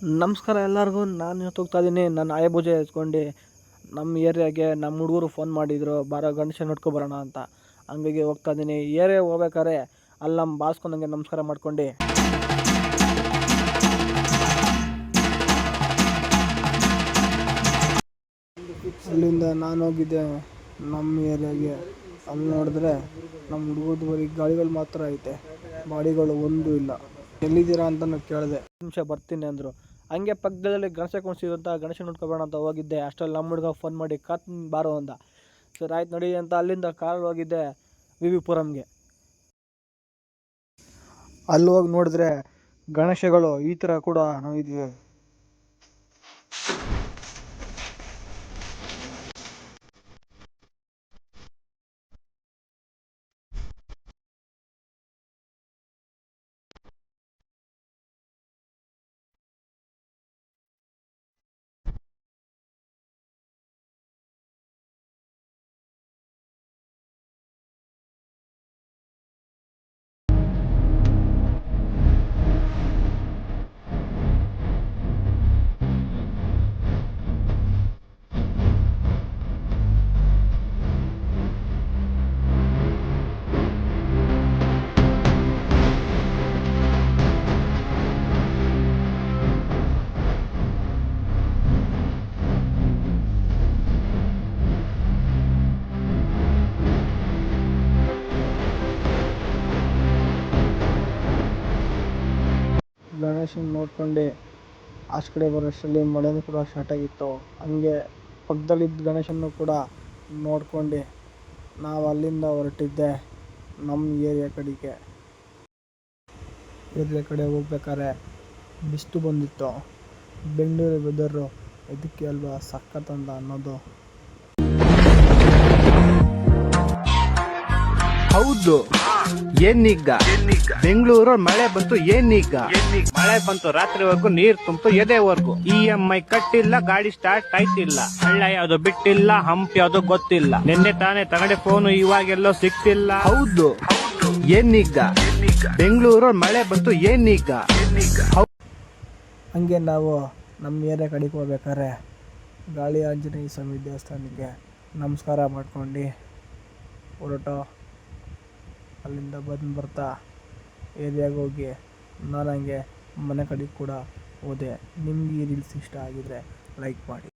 ನಮಸ್ಕಾರ ಎಲ್ಲರಿಗೂ. ನಾನು ಇವತ್ತು ಹೋಗ್ತಾ ಇದ್ದೀನಿ ನನ್ನ ಆಯಭುಜ ಎತ್ಕೊಂಡು ನಮ್ಮ ಏರಿಯಾಗೆ. ನಮ್ಮ ಹುಡುಗರು ಫೋನ್ ಮಾಡಿದರು, ಬಾರೋ ಗಣೇಶ ನೋಡ್ಕೊಬರೋಣ ಅಂತ. ಹಂಗಾಗಿ ಹೋಗ್ತಾ ಇದ್ದೀನಿ. ಏರಿಯಾ ಹೋಗ್ಬೇಕಾರೆ ಅಲ್ಲಿ ನಮ್ಮ ಬಾಸ್ಕೊಂಡು ನನಗೆ ನಮಸ್ಕಾರ ಮಾಡ್ಕೊಂಡು ಅಲ್ಲಿಂದ ನಾನು ಹೋಗಿದ್ದೆ ನಮ್ಮ ಏರಿಯಾಗೆ. ಅಲ್ಲಿ ನೋಡಿದ್ರೆ ನಮ್ಮ ಹುಡುಗರದು ಬರೀ ಗಾಡಿಗಳು ಮಾತ್ರ ಐತೆ, ಬಾಡಿಗಳು ಒಂದೂ ಇಲ್ಲ. ಎಲ್ಲಿದ್ದೀರಾ ಅಂತ ಕೇಳಿದೆ. ನಿಮಿಷ ಬರ್ತೀನಿ ಅಂದರು. ಹಂಗೆ ಪಕ್ಕದಲ್ಲಿ ಗಣೇಶ ಕುಣಿಸಿದಂತ ಗಣೇಶ ನೋಡ್ಕೊಬೇಡ ಅಂತ ಹೋಗಿದ್ದೆ. ಅಷ್ಟರಲ್ಲಿ ನಮ್ಮ ಹುಡುಗ ಫೋನ್ ಮಾಡಿ ಬಾರೋ ಅಂದ. ಸರಿ ಆಯ್ತು ನಡಿ ಅಂತ ಅಲ್ಲಿಂದ ಕಾರಲ್ಲಿ ಹೋಗಿದ್ದೆ ವಿ ಪುರಂಗೆ. ಅಲ್ಲಿ ಹೋಗಿ ನೋಡಿದ್ರೆ ಗಣೇಶಗಳು ಈ ಥರ ಕೂಡ ನಾವಿದ್ವಿ. ಗಣೇಶನ ನೋಡ್ಕೊಂಡು ಆಚೆ ಕಡೆ ಬರೋಷ್ಟರಲ್ಲಿ ಮಳೆನೂ ಕೂಡ ಸ್ಟಾರ್ಟ್ ಆಗಿತ್ತು. ಹಂಗೆ ಪಕ್ಕದಲ್ಲಿದ್ದ ಗಣೇಶನ್ನು ಕೂಡ ನೋಡ್ಕೊಂಡು ನಾವು ಅಲ್ಲಿಂದ ಹೊರಟಿದ್ದೆ ನಮ್ಮ ಏರಿಯಾ ಕಡೆ ಹೋಗ್ಬೇಕಾದ್ರೆ ಬಿಸಿಲು ಬಂದಿತ್ತು. ಬೆಂಗಳೂರು ವೆದರು ಇದಕ್ಕೆ ಅಲ್ವಾ ಸಖತ್ ಅಂತ ಅನ್ನೋದು. ಹೌದು, ಏನೀಗ ಬೆಂಗಳೂರು ಮಳೆ ಬಂತು. ಏನೀಗ ಮಳೆ ಬಂತು, ರಾತ್ರಿವರೆಗೂ ನೀರ್ ತುಂಬಿತು ಎದೆವರೆಗೂ. EMI ಕಟ್ಟಿಲ್ಲ, ಗಾಡಿ ಸ್ಟಾರ್ಟ್ ಆಯ್ತಿಲ್ಲ, ಹಳ್ಳ ಯಾವ್ದು ಬಿಟ್ಟಿಲ್ಲ, ಹಂಪ್ ಯಾವ್ದು ಗೊತ್ತಿಲ್ಲ. ನಿನ್ನೆ ತಾನೇ ತಗಡೆ ಫೋನು, ಇವಾಗೆಲ್ಲೋ ಸಿಕ್ತಿಲ್ಲ. ಹೌದು, ಏನೀಗ ಬೆಂಗಳೂರು ಮಳೆ ಬಂತು. ಏನೀಗ ಹಂಗೆ ನಾವು ನಮ್ಮ ಏರಿಯಾ ಕಡೆಗೆ ಹೋಗ್ಬೇಕಾದ್ರೆ ಗಾಳಿ ಆಂಜನೇಯ ಸ್ವಾಮಿ ದೇವಸ್ಥಾನಕ್ಕೆ ನಮಸ್ಕಾರ ಮಾಡ್ಕೊಂಡು ಹೊರಟು ಅಲ್ಲಿಂದ ಬರ್ತಾ ಏರಿಯಾಗೆ ಹೋಗಿ ನಾನು ಹಂಗೆ ಮನೆ ಕಡೆಗೆ ಕೂಡ ಹೋದೆ. ನಿಮ್ಗೆ ಈ ರೀಲ್ಸ್ ಇಷ್ಟ ಆಗಿದ್ರೆ ಲೈಕ್ ಮಾಡಿ.